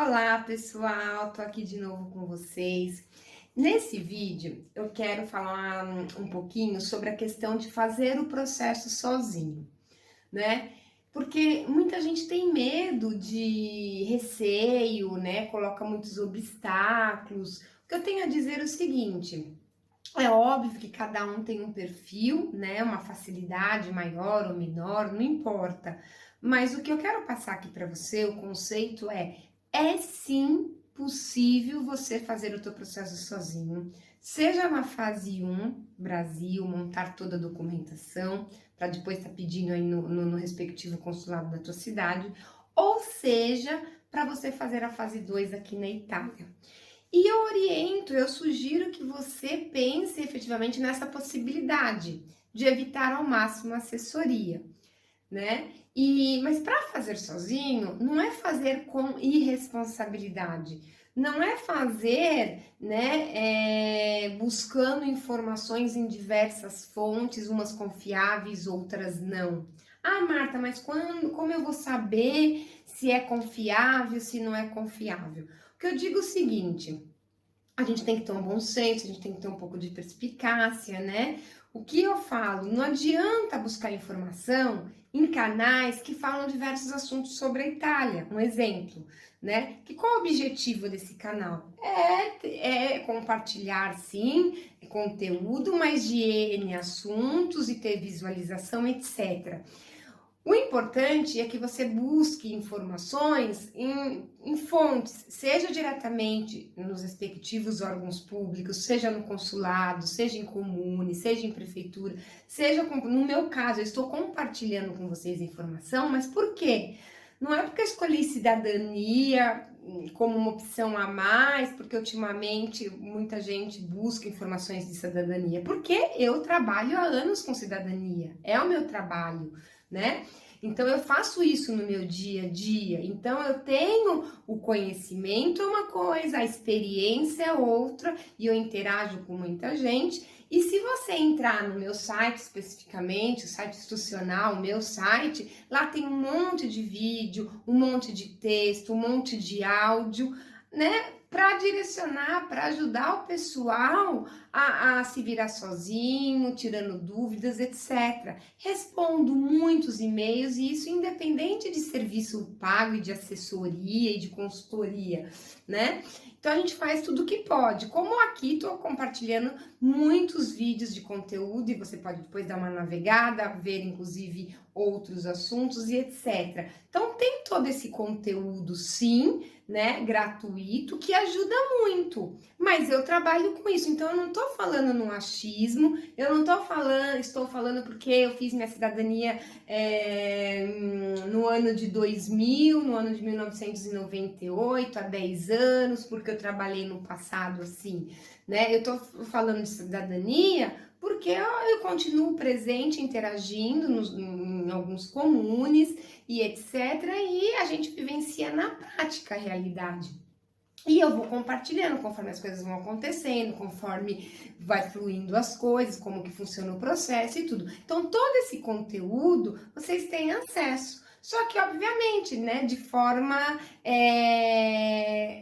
Olá, pessoal, tô aqui de novo com vocês. Nesse vídeo, eu quero falar um pouquinho sobre a questão de fazer o processo sozinho, né? Porque muita gente tem medo de receio, né? Coloca muitos obstáculos. O que eu tenho a dizer é o seguinte: é óbvio que cada um tem um perfil, né? Uma facilidade maior ou menor, não importa. Mas o que eu quero passar aqui para você, o conceito é sim possível você fazer o teu processo sozinho. Seja na fase um, Brasil, montar toda a documentação, para depois estar pedindo aí no respectivo consulado da tua cidade, ou seja, para você fazer a fase 2 aqui na Itália. E eu oriento, eu sugiro que você pense efetivamente nessa possibilidade de evitar ao máximo a assessoria, né? Mas para fazer sozinho, não é fazer com irresponsabilidade, não é fazer, né, buscando informações em diversas fontes, umas confiáveis, outras não. Ah, Marta, mas como eu vou saber se é confiável, se não é confiável? O que eu digo é o seguinte: a gente tem que ter um bom senso, a gente tem que ter um pouco de perspicácia, né? O que eu falo? Não adianta buscar informação em canais que falam diversos assuntos sobre a Itália. Um exemplo, né? Qual é o objetivo desse canal? É compartilhar, sim, conteúdo, mas de N assuntos e ter visualização, etc. O importante é que você busque informações em fontes, seja diretamente nos respectivos órgãos públicos, seja no consulado, seja em comune, seja em prefeitura, no meu caso, eu estou compartilhando com vocês a informação, mas por quê? Não é porque eu escolhi cidadania como uma opção a mais, porque ultimamente muita gente busca informações de cidadania, porque eu trabalho há anos com cidadania, é o meu trabalho, né? Então eu faço isso no meu dia a dia. Então eu tenho o conhecimento é uma coisa, a experiência é outra, e eu interajo com muita gente. E se você entrar no meu site especificamente, o site institucional, o meu site, lá tem um monte de vídeo, um monte de texto, um monte de áudio, né? Para direcionar, para ajudar o pessoal a se virar sozinho, tirando dúvidas, etc. Respondo muitos e-mails, e isso independente de serviço pago e de assessoria e de consultoria, né? Então a gente faz tudo o que pode. Como aqui estou compartilhando muitos vídeos de conteúdo, e você pode depois dar uma navegada, ver inclusive outros assuntos e etc. Então tem todo esse conteúdo, sim, né, gratuito, que ajuda muito. Mas eu trabalho com isso, então eu não estou falando no achismo, eu não estou falando porque eu fiz minha cidadania no ano de 2000, no ano de 1998, há 10 anos, porque eu trabalhei no passado assim, né? Eu estou falando de cidadania porque eu continuo presente, interagindo em alguns comunes e etc. E a gente vivencia na prática a realidade. E eu vou compartilhando conforme as coisas vão acontecendo, conforme vai fluindo as coisas, como que funciona o processo e tudo. Então, todo esse conteúdo vocês têm acesso. Só que, obviamente, né, de forma,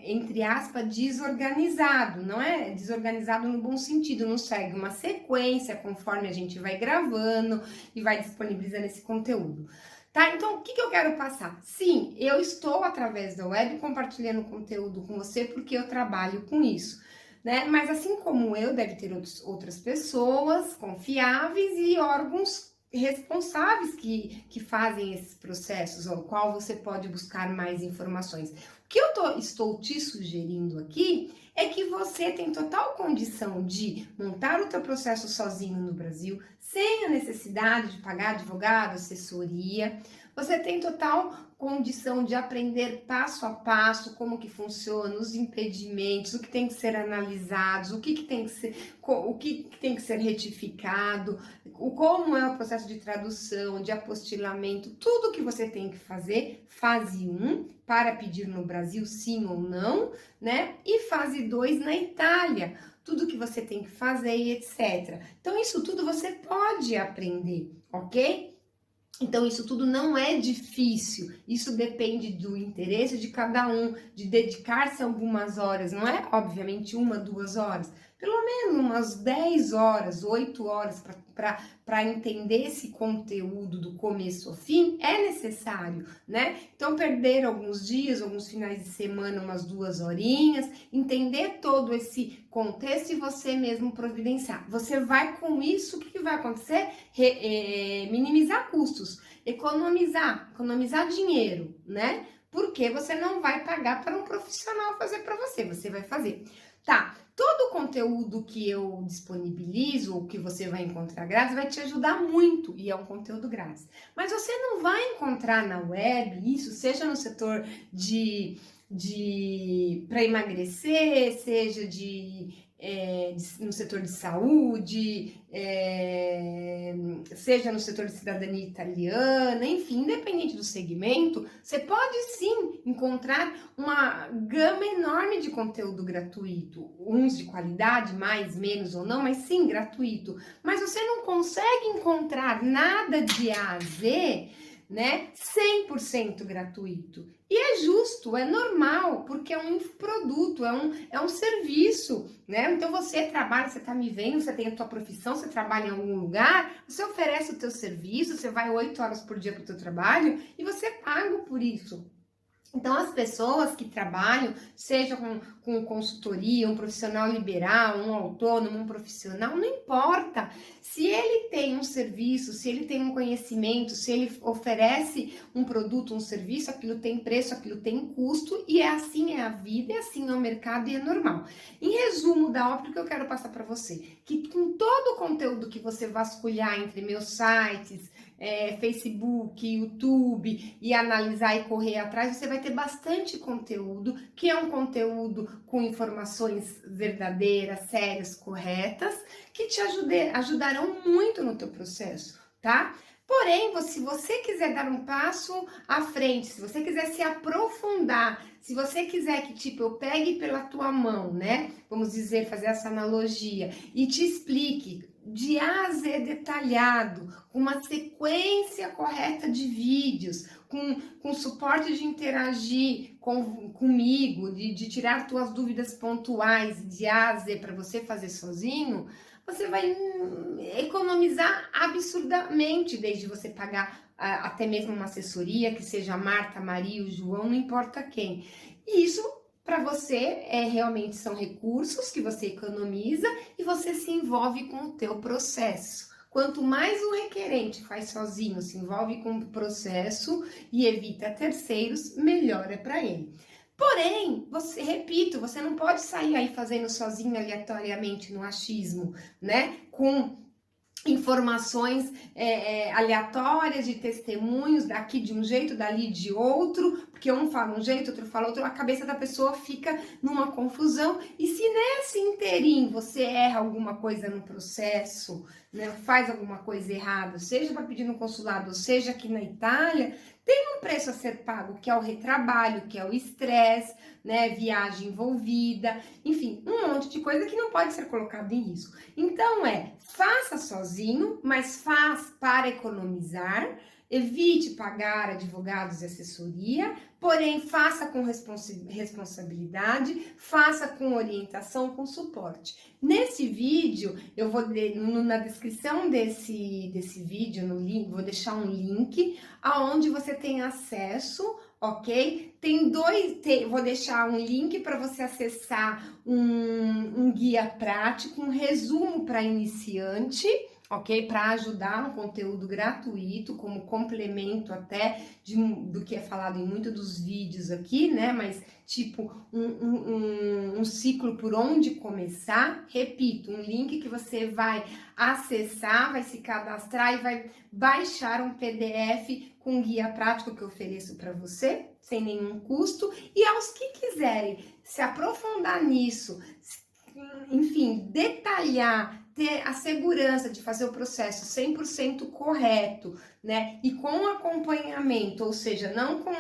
entre aspas, desorganizado. Não é desorganizado no bom sentido, não segue uma sequência conforme a gente vai gravando e vai disponibilizando esse conteúdo. Tá? Então, o que eu quero passar? Sim, eu estou através da web compartilhando conteúdo com você porque eu trabalho com isso, né? Mas assim como eu, deve ter outras pessoas confiáveis e órgãos responsáveis que fazem esses processos, ao qual você pode buscar mais informações. O que eu estou te sugerindo aqui é que você tem total condição de montar o teu processo sozinho no Brasil, sem a necessidade de pagar advogado, assessoria. Você tem total condição de aprender passo a passo como que funciona, os impedimentos, o que tem que ser analisado, o que tem que ser retificado, como é o processo de tradução, de apostilamento, tudo que você tem que fazer, fase 1, para pedir no Brasil sim ou não, né? E fase 2 na Itália, tudo que você tem que fazer e etc. Então, isso tudo você pode aprender, ok? Então, isso tudo não é difícil, isso depende do interesse de cada um, de dedicar-se algumas horas, não é obviamente 1, 2 horas, pelo menos umas 10 horas, 8 horas para entender esse conteúdo do começo ao fim é necessário, né? Então, perder alguns dias, alguns finais de semana, umas 2 horinhas, entender todo esse contexto e você mesmo providenciar. Você vai com isso, o que vai acontecer? Minimizar custos, economizar dinheiro, né? Porque você não vai pagar para um profissional fazer para você, você vai fazer. Tá, todo o conteúdo que eu disponibilizo, ou que você vai encontrar grátis, vai te ajudar muito, e é um conteúdo grátis. Mas você não vai encontrar na web isso, seja no setor para emagrecer, seja no setor de saúde, seja no setor de cidadania italiana, enfim, independente do segmento, você pode sim encontrar uma gama enorme de conteúdo gratuito, uns de qualidade, mais, menos ou não, mas sim, gratuito. Mas você não consegue encontrar nada de A a Z, né, 100% gratuito. E é justo, é normal, porque é um produto, é um serviço, né? Então você trabalha, você tá me vendo, você tem a tua profissão, você trabalha em algum lugar, você oferece o teu serviço, você vai 8 horas por dia para o teu trabalho e você paga por isso. Então, as pessoas que trabalham, seja com consultoria, um profissional liberal, um autônomo, um profissional, não importa. Se ele tem um serviço, se ele tem um conhecimento, se ele oferece um produto, um serviço, aquilo tem preço, aquilo tem custo, e é assim é a vida, é assim é o mercado e é normal. Em resumo da obra, que eu quero passar para você, que com todo o conteúdo que você vasculhar entre meus sites, Facebook, YouTube e analisar e correr atrás, você vai ter bastante conteúdo, que é um conteúdo com informações verdadeiras, sérias, corretas, que te ajudarão muito no teu processo, tá? Porém, se você quiser dar um passo à frente, se você quiser se aprofundar, se você quiser que, tipo, eu pegue pela tua mão, né? Vamos dizer, fazer essa analogia, e te explique de A a Z detalhado, com uma sequência correta de vídeos, com suporte de interagir comigo, de tirar tuas dúvidas pontuais de A a Z para você fazer sozinho, você vai economizar absurdamente, desde você pagar até mesmo uma assessoria, que seja a Marta, a Maria, o João, não importa quem. E isso para você realmente são recursos que você economiza e você se envolve com o teu processo. Quanto mais o requerente faz sozinho, se envolve com o processo e evita terceiros, melhor é para ele. Porém, repito, você não pode sair aí fazendo sozinho aleatoriamente no achismo, né? Com informações aleatórias de testemunhos, daqui de um jeito, dali de outro, porque um fala um jeito, outro fala outro, a cabeça da pessoa fica numa confusão. E se nesse inteirinho você erra alguma coisa no processo, né, faz alguma coisa errada, seja para pedir no consulado, seja aqui na Itália, tem um preço a ser pago, que é o retrabalho, que é o estresse, né, viagem envolvida, enfim, um monte de coisa que não pode ser colocado em risco. Então faça sozinho, mas faz para economizar, evite pagar advogados e assessoria, porém faça com responsabilidade, faça com orientação, com suporte. Nesse vídeo, eu vou na descrição desse vídeo, no link, vou deixar um link aonde você tem acesso, ok? Vou deixar um link para você acessar um guia prático, um resumo para iniciante, ok? Para ajudar, um conteúdo gratuito, como complemento até do que é falado em muitos dos vídeos aqui, né? Mas tipo um ciclo por onde começar. Repito, um link que você vai acessar, vai se cadastrar e vai baixar um PDF com guia prático que eu ofereço para você, sem nenhum custo. E aos que quiserem se aprofundar nisso, enfim, detalhar, ter a segurança de fazer o processo 100% correto, né? E com acompanhamento, ou seja, não com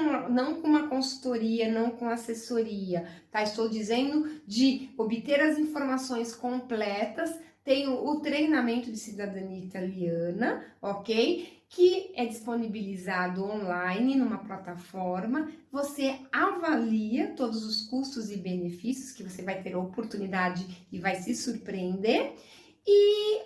uma consultoria, não com assessoria, tá? Estou dizendo de obter as informações completas. Tenho o treinamento de cidadania italiana, ok? que é disponibilizado online numa plataforma. Você avalia todos os custos e benefícios, que você vai ter a oportunidade e vai se surpreender, e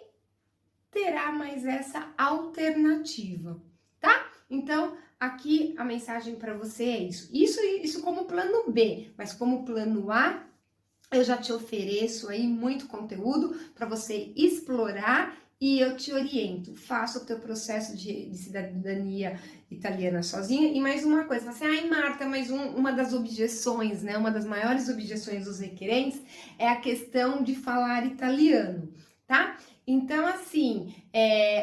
terá mais essa alternativa, tá? Então, aqui a mensagem para você é isso. Isso como plano B, mas como plano A, eu já te ofereço aí muito conteúdo para você explorar e eu te oriento. Faça o teu processo de cidadania italiana sozinha. E mais uma coisa, você, ai Marta, mas uma das objeções, né? Uma das maiores objeções dos requerentes é a questão de falar italiano, tá? Então, assim,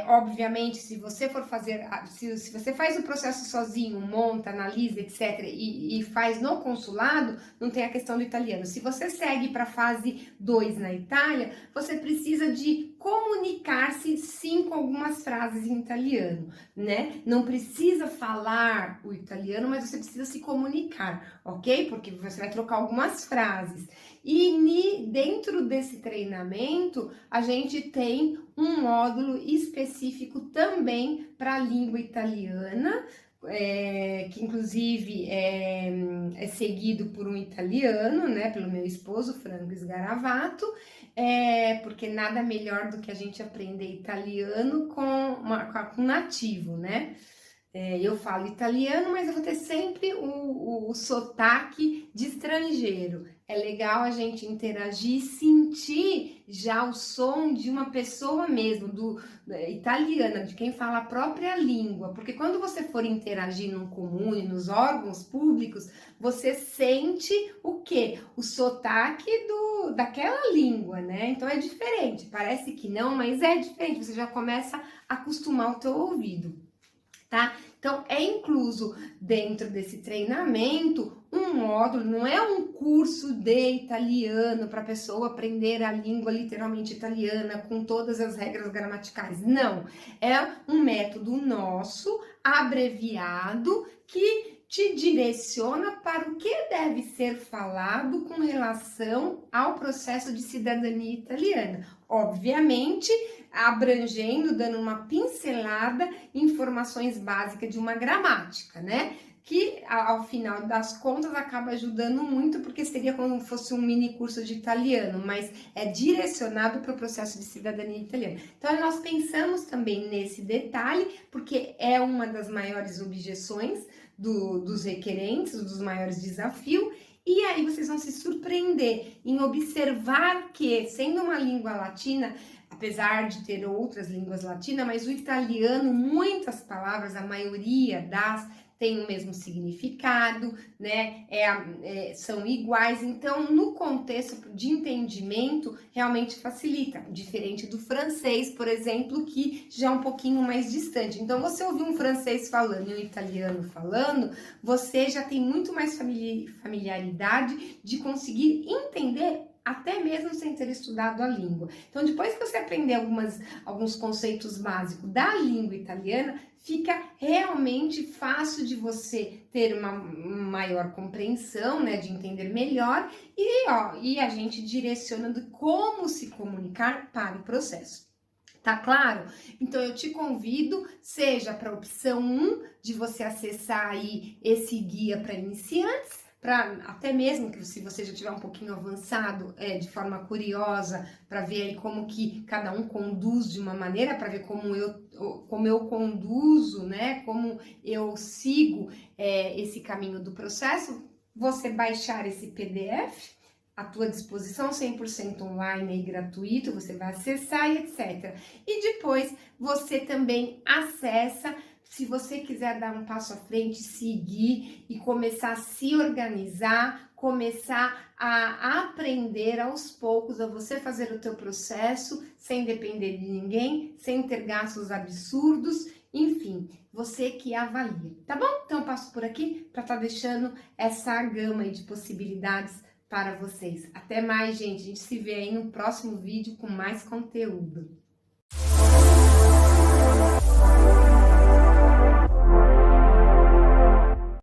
obviamente, se você for fazer, se você faz o processo sozinho, monta, analisa, etc., e faz no consulado, não tem a questão do italiano. Se você segue para a fase 2 na Itália, você precisa de comunicar-se sim com algumas frases em italiano, né? Não precisa falar o italiano, mas você precisa se comunicar, ok? Porque você vai trocar algumas frases. E dentro desse treinamento, a gente tem um módulo específico também para a língua italiana, que inclusive é seguido por um italiano, né, pelo meu esposo, Franco Sgaravato, porque nada melhor do que a gente aprender italiano com nativo, né? Eu falo italiano, mas eu vou ter sempre o sotaque de estrangeiro. É legal a gente interagir, sentir já o som de uma pessoa mesmo, italiana, de quem fala a própria língua. Porque quando você for interagir no comum e nos órgãos públicos, você sente o quê? O sotaque daquela língua, né? Então é diferente. Parece que não, mas é diferente. Você já começa a acostumar o teu ouvido. Tá? Então, é incluso dentro desse treinamento um módulo, não é um curso de italiano para a pessoa aprender a língua literalmente italiana com todas as regras gramaticais. Não, é um método nosso, abreviado, que te direciona para o que deve ser falado com relação ao processo de cidadania italiana. Obviamente, abrangendo, dando uma pincelada, informações básicas de uma gramática, né? Que ao final das contas acaba ajudando muito, porque seria como se fosse um mini curso de italiano, mas é direcionado para o processo de cidadania italiana. Então, nós pensamos também nesse detalhe, porque é uma das maiores objeções dos requerentes, dos maiores desafios. E aí vocês vão se surpreender em observar que, sendo uma língua latina, apesar de ter outras línguas latinas, mas o italiano, muitas palavras, a maioria das tem o mesmo significado, né? São iguais, então no contexto de entendimento realmente facilita, diferente do francês, por exemplo, que já é um pouquinho mais distante. Então, você ouvir um francês falando e um italiano falando, você já tem muito mais familiaridade de conseguir entender, até mesmo sem ter estudado a língua. Então, depois que você aprender alguns conceitos básicos da língua italiana, fica realmente fácil de você ter uma maior compreensão, né, de entender melhor, e a gente direcionando como se comunicar para o processo. Tá claro? Então eu te convido, seja para a opção 1, de você acessar aí esse guia para iniciantes, para até mesmo que se você já tiver um pouquinho avançado, de forma curiosa, para ver aí como que cada um conduz de uma maneira, para ver como eu conduzo, né? Como eu sigo esse caminho do processo, você baixar esse PDF à tua disposição, 100% online e gratuito, você vai acessar e etc. E depois você também acessa, se você quiser dar um passo à frente, seguir e começar a se organizar, começar a aprender aos poucos a você fazer o teu processo sem depender de ninguém, sem ter gastos absurdos, enfim, você que avalia, tá bom? Então eu passo por aqui para estar deixando essa gama aí de possibilidades para vocês. Até mais, gente. A gente se vê aí no próximo vídeo com mais conteúdo.